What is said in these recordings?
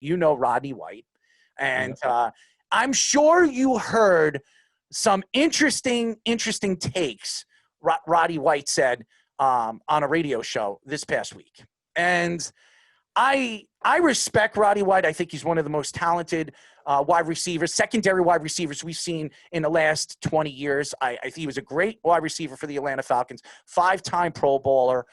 you know Rodney White. And I'm sure you heard some interesting takes Roddy White said on a radio show this past week. And I respect Roddy White. I think he's one of the most talented wide receivers, secondary wide receivers we've seen in the last 20 years. I think he was a great wide receiver for the Atlanta Falcons, 5-time Pro Bowler.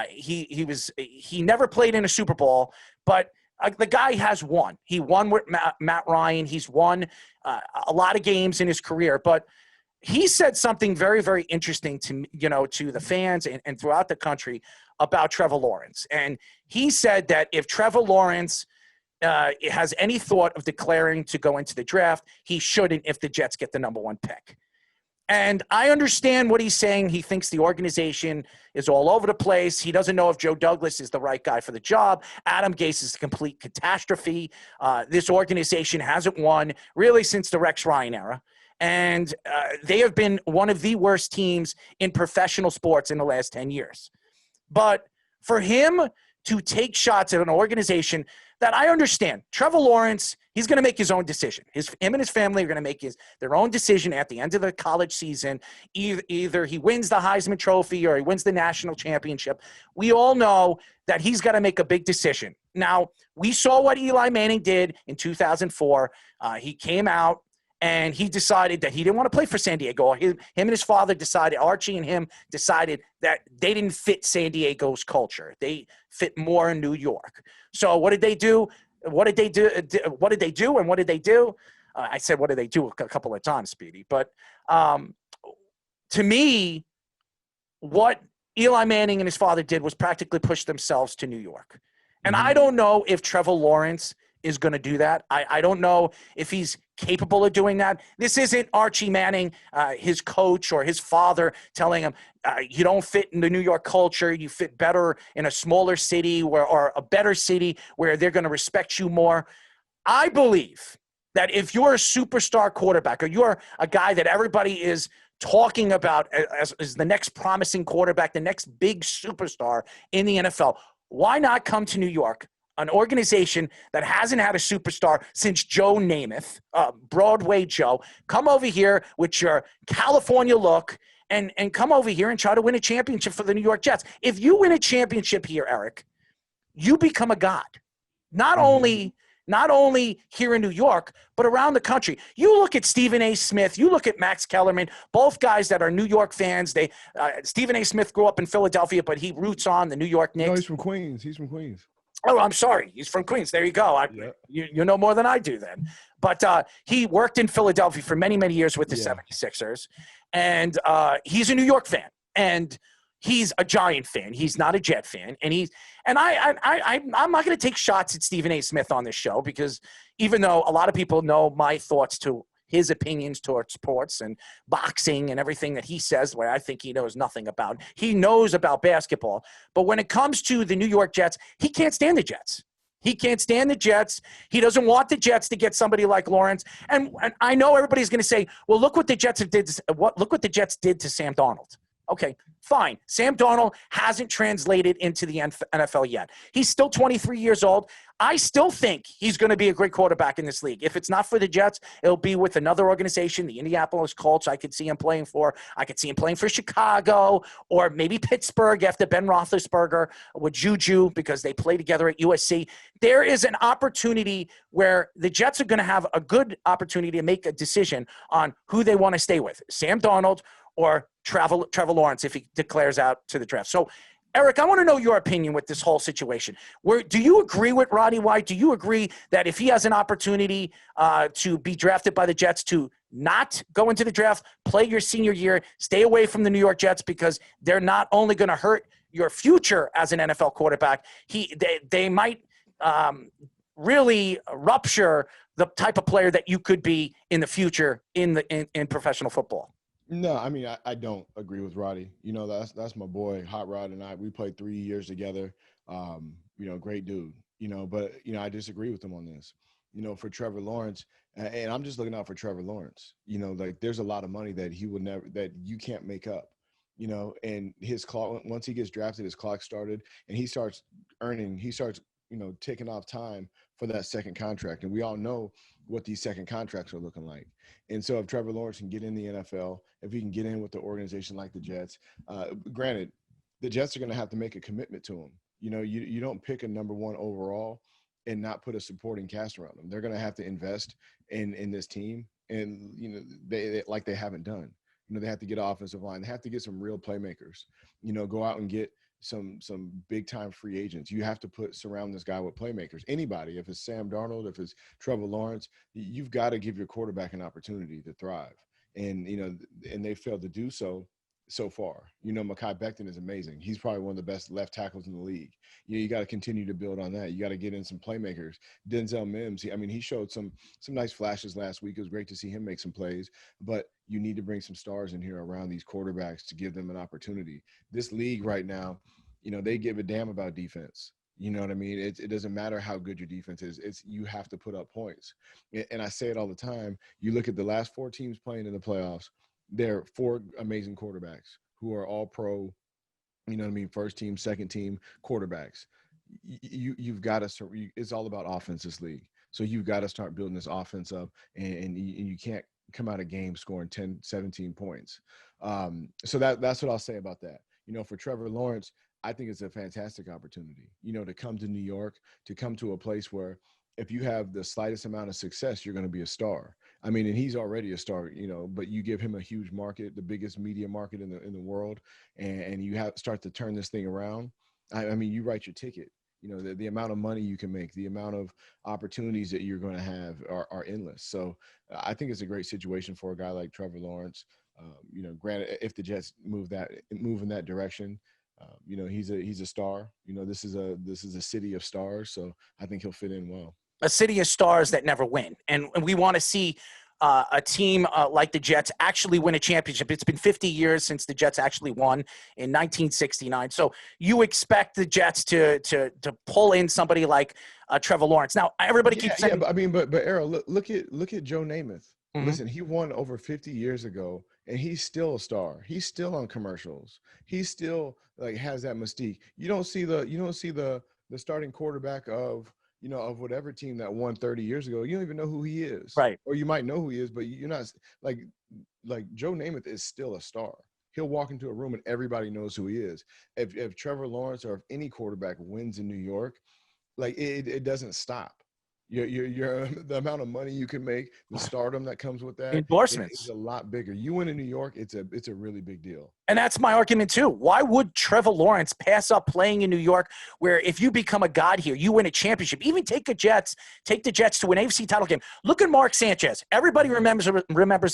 He never played in a Super Bowl, but the guy has won. He won with Matt Ryan. He's won a lot of games in his career, but he said something very, very interesting to the fans and throughout the country about Trevor Lawrence. And he said that if Trevor Lawrence has any thought of declaring to go into the draft, he shouldn't if the Jets get the number 1 pick. And I understand what he's saying. He thinks the organization is all over the place. He doesn't know if Joe Douglas is the right guy for the job. Adam Gase is a complete catastrophe. This organization hasn't won really since the Rex Ryan era. And they have been one of the worst teams in professional sports in the last 10 years. But for him to take shots at an organization that I understand, Trevor Lawrence, he's going to make his own decision. Him and his family are going to make their own decision at the end of the college season. Either he wins the Heisman Trophy or he wins the national championship. We all know that he's got to make a big decision. Now, we saw what Eli Manning did in 2004. He came out and he decided that he didn't want to play for San Diego. Him and his father decided, Archie and him decided that they didn't fit San Diego's culture. They fit more in New York. So what did they do? What did they do? And what did they do? I said, what did they do a couple of times, Speedy. But to me, what Eli Manning and his father did was practically push themselves to New York. And I don't know if Trevor Lawrence is going to do that. I don't know if he's capable of doing that. This isn't Archie Manning, his coach or his father telling him, you don't fit in the New York culture. You fit better in a smaller city or a better city where they're going to respect you more. I believe that if you're a superstar quarterback or you're a guy that everybody is talking about as the next promising quarterback, the next big superstar in the NFL, why not come to New York? An organization that hasn't had a superstar since Joe Namath, Broadway Joe. Come over here with your California look and come over here and try to win a championship for the New York Jets. If you win a championship here, Eric, you become a god. Not only here in New York, but around the country. You look at Stephen A. Smith, you look at Max Kellerman, both guys that are New York fans. Stephen A. Smith grew up in Philadelphia, but he roots on the New York Knicks. No, he's from Queens. Oh, I'm sorry. He's from Queens. There you go. You know more than I do then. But he worked in Philadelphia for many, many years with the 76ers. And he's a New York fan. And he's a Giant fan. He's not a Jet fan. And I'm not going to take shots at Stephen A. Smith on this show because even though a lot of people know my thoughts to his opinions towards sports and boxing and everything that he says, where I think he knows nothing about. He knows about basketball. But when it comes to the New York Jets, he can't stand the Jets. He can't stand the Jets. He doesn't want the Jets to get somebody like Lawrence. And I know everybody's going to say, well, look what the Jets did to Sam Darnold. Okay, fine. Sam Darnold hasn't translated into the NFL yet. He's still 23 years old. I still think he's going to be a great quarterback in this league. If it's not for the Jets, it'll be with another organization, the Indianapolis Colts. I could see him playing for. I could see him playing for Chicago or maybe Pittsburgh after Ben Roethlisberger with Juju because they play together at USC. There is an opportunity where the Jets are going to have a good opportunity to make a decision on who they want to stay with, Sam Darnold or Trevor Lawrence if he declares out to the draft. So, Eric, I want to know your opinion with this whole situation. Do you agree with Roddy White? Do you agree that if he has an opportunity to be drafted by the Jets to not go into the draft, play your senior year, stay away from the New York Jets because they're not only going to hurt your future as an NFL quarterback, they might really rupture the type of player that you could be in the future in professional football? No, I mean, I don't agree with Roddy. You know, that's my boy, Hot Rod, and I. We played 3 years together. Great dude. But I disagree with him on this. For Trevor Lawrence, and I'm just looking out for Trevor Lawrence. There's a lot of money that that you can't make up. And his clock, once he gets drafted, his clock started, and he starts ticking off time for that second contract. And we all know what these second contracts are looking like. And so if Trevor Lawrence can get in the NFL, if he can get in with the organization like the Jets, granted, the Jets are going to have to make a commitment to him. You don't pick a number one overall and not put a supporting cast around them. They're going to have to invest in this team, and they like they haven't done. They have to get an offensive line. They have to get some real playmakers. Go out and get some big time free agents. You have to surround this guy with playmakers. Anybody, if it's Sam Darnold, if it's Trevor Lawrence, you've got to give your quarterback an opportunity to thrive. And and they failed to do so far. Mekhi Becton is amazing. He's probably one of the best left tackles in the league. You got to continue to build on that. You got to get in some playmakers. Denzel Mims, he showed some nice flashes last week. It was great to see him make some plays, but you need to bring some stars in here around these quarterbacks to give them an opportunity. This league right now, they give a damn about defense. You know what I mean? It doesn't matter how good your defense is. You have to put up points. And I say it all the time. You look at the last 4 teams playing in the playoffs. They're 4 amazing quarterbacks who are all pro, first team, second team quarterbacks. You've got to – it's all about offense, this league. So you've got to start building this offense up, and you can't come out of games scoring 10, 17 points. So that's what I'll say about that. For Trevor Lawrence, I think it's a fantastic opportunity, to come to New York, to come to a place where if you have the slightest amount of success, you're going to be a star. And he's already a star, but you give him a huge market, the biggest media market in the world, and you start to turn this thing around. You write your ticket. The amount of money you can make, the amount of opportunities that you're going to have are endless. So I think it's a great situation for a guy like Trevor Lawrence. Granted, if the Jets move in that direction, he's a star. This is a city of stars, so I think he'll fit in well. A city of stars that never win. And we want to see a team like the Jets actually win a championship. It's been 50 years since the Jets actually won in 1969. So you expect the Jets to pull in somebody like Trevor Lawrence. Now, everybody keeps saying – but Errol, look at Joe Namath. Mm-hmm. Listen, he won over 50 years ago, and he's still a star. He's still on commercials. He still has that mystique. You don't see the starting quarterback of whatever team that won 30 years ago. You don't even know who he is. Right. Or you might know who he is, but you're not like Joe Namath is still a star. He'll walk into a room and everybody knows who he is. If Trevor Lawrence or if any quarterback wins in New York, it doesn't stop. The amount of money you can make, the stardom that comes with that, endorsements is a lot bigger. You win in New York, it's a really big deal. And that's my argument too. Why would Trevor Lawrence pass up playing in New York, where if you become a god here, you win a championship? Even take the Jets to an AFC title game. Look at Mark Sanchez. Everybody remembers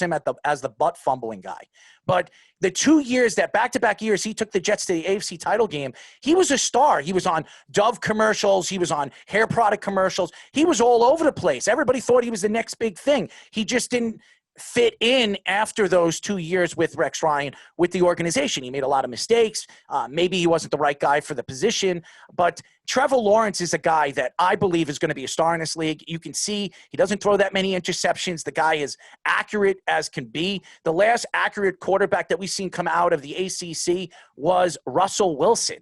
him as the butt fumbling guy. But the 2 years, that back-to-back years, he took the Jets to the AFC title game. He was a star. He was on Dove commercials. He was on hair product commercials. He was all over the place. Everybody thought he was the next big thing. He just didn't fit in after those 2 years with Rex Ryan with the organization. He made a lot of mistakes. Maybe he wasn't the right guy for the position, but Trevor Lawrence is a guy that I believe is going to be a star in this league. You can see he doesn't throw that many interceptions. The guy is accurate as can be. The last accurate quarterback that we've seen come out of the ACC was Russell Wilson.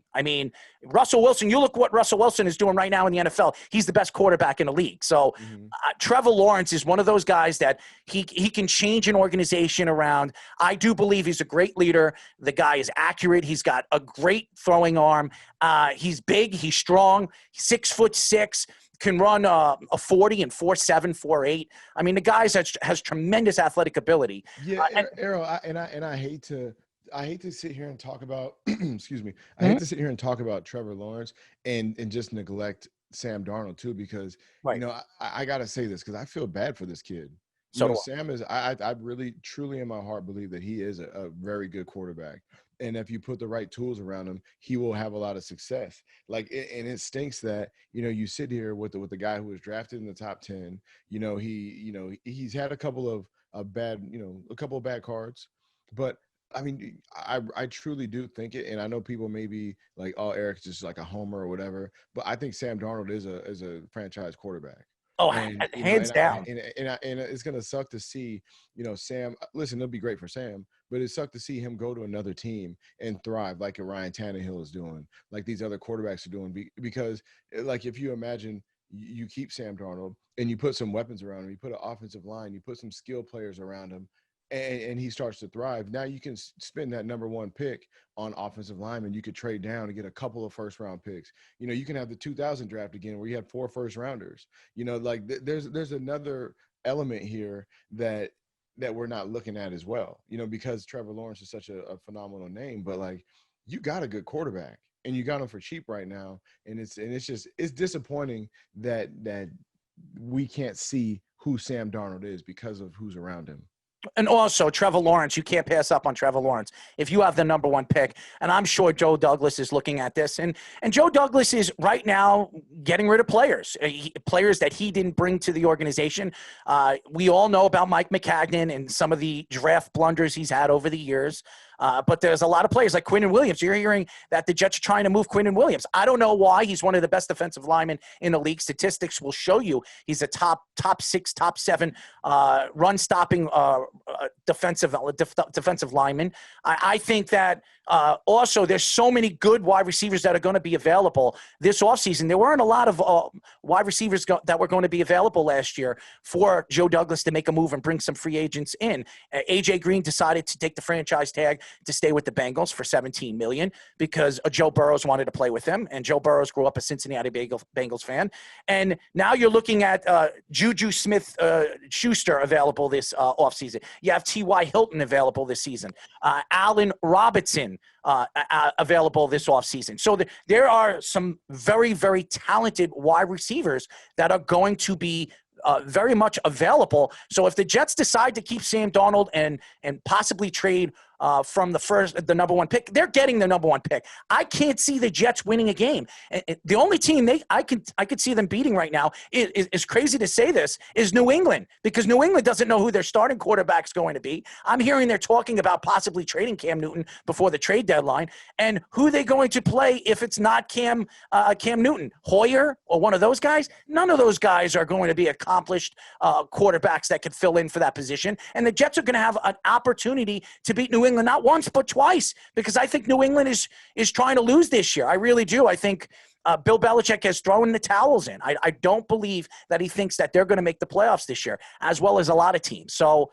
Russell Wilson, you look what Russell Wilson is doing right now in the NFL. He's the best quarterback in the league. So Trevor Lawrence is one of those guys that he can change an organization around. I do believe he's a great leader. The guy is accurate. He's got a great throwing arm. He's big. He's strong. 6'6", can run a 40 and 4.7, 4.8. The guy has tremendous athletic ability. Yeah, Errol, I hate to sit here and talk about excuse me. I hate to sit here and talk about Trevor Lawrence and just neglect Sam Darnold too, because I gotta say this because I feel bad for this kid. Sam is I really truly in my heart believe that he is a very good quarterback. And if you put the right tools around him, he will have a lot of success. And it stinks that, you sit here with the guy who was drafted in the top 10, he's had a couple of bad cards, but I truly do think it. And I know people may be like, oh, Eric's just like a homer or whatever, but I think Sam Darnold is a franchise quarterback. Oh, And hands down. and it's gonna suck to see, Sam. Listen, it'll be great for Sam, but it sucked to see him go to another team and thrive like a Ryan Tannehill is doing, like these other quarterbacks are doing. Because, like, if you imagine you keep Sam Darnold and you put some weapons around him, you put an offensive line, you put some skill players around him, and he starts to thrive. Now you can spend that number one pick on offensive linemen. You could trade down and get a couple of first round picks. You can have the 2000 draft again where you had 4 first rounders. Like there's another element here that we're not looking at as well. Because Trevor Lawrence is such a phenomenal name, but like you got a good quarterback and you got him for cheap right now, and it's disappointing that we can't see who Sam Darnold is because of who's around him. And also, Trevor Lawrence, you can't pass up on Trevor Lawrence. If you have the number one pick, and I'm sure Joe Douglas is looking at this, and Joe Douglas is right now getting rid of players, players that he didn't bring to the organization. We all know about Mike Maccagnan and some of the draft blunders he's had over the years. But there's a lot of players like Quinnen Williams. You're hearing that the Jets are trying to move Quinnen Williams. I don't know why. He's one of the best defensive linemen in the league. Statistics will show you he's a top 6, top 7 run stopping defensive lineman. I think that also there's so many good wide receivers that are going to be available this offseason. There weren't a lot of wide receivers that were going to be available last year for Joe Douglas to make a move and bring some free agents in. A.J. Green decided to take the franchise tag to stay with the Bengals for $17 million because Joe Burrows wanted to play with him, and Joe Burrows grew up a Cincinnati Bengals fan. And now you're looking at Juju Smith-Schuster available this offseason. You have T.Y. Hilton available this season. Allen Robinson available this offseason. So there are some very, very talented wide receivers that are going to be very much available. So if the Jets decide to keep Sam Darnold and possibly trade from the number one pick, they're getting the number one pick. I can't see the Jets winning a game. And the only team I could see them beating right now is crazy to say this, is New England, because New England doesn't know who their starting quarterback's going to be. I'm hearing they're talking about possibly trading Cam Newton before the trade deadline, and who are they going to play if it's not Cam Newton, Hoyer, or one of those guys? None of those guys are going to be accomplished quarterbacks that could fill in for that position. And the Jets are going to have an opportunity to beat New England not once but twice, because I think New England is trying to lose this year. I really do. I think Bill Belichick has thrown the towels in. I don't believe that he thinks that they're going to make the playoffs this year, as well as a lot of teams. So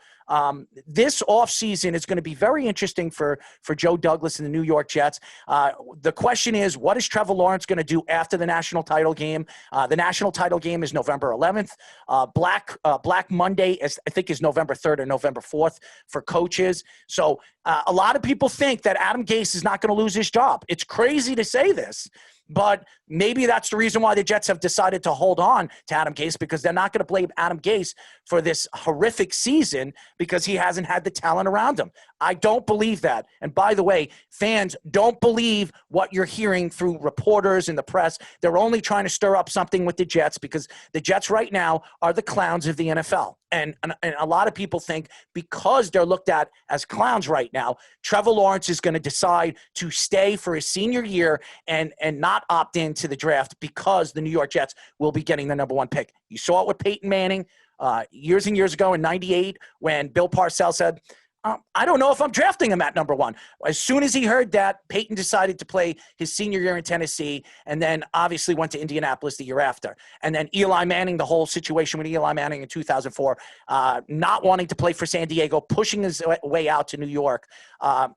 this offseason is going to be very interesting for Joe Douglas and the New York Jets. The question is, what is Trevor Lawrence going to do after the national title game? The national title game is November 11th. Black Monday, I think, is November 3rd or November 4th for coaches. So a lot of people think that Adam Gase is not going to lose his job. It's crazy to say this, but maybe that's the reason why the Jets have decided to hold on to Adam Gase, because they're not going to blame Adam Gase for this horrific season because he hasn't had the talent around him. I don't believe that. And by the way, fans, don't believe what you're hearing through reporters and the press. They're only trying to stir up something with the Jets, because the Jets right now are the clowns of the NFL. And a lot of people think because they're looked at as clowns right now, Trevor Lawrence is going to decide to stay for his senior year and not opt into the draft because the New York Jets will be getting the number one pick. You saw it with Peyton Manning years and years ago in '98 when Bill Parcells said, I don't know if I'm drafting him at number one. As soon as he heard that, Peyton decided to play his senior year in Tennessee, and then obviously went to Indianapolis the year after. And then Eli Manning, the whole situation with Eli Manning in 2004, not wanting to play for San Diego, pushing his way out to New York,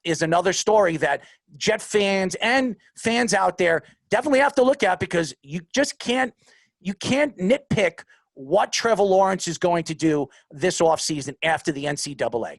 is another story that Jet fans and fans out there definitely have to look at, because you can't nitpick what Trevor Lawrence is going to do this offseason after the NCAA.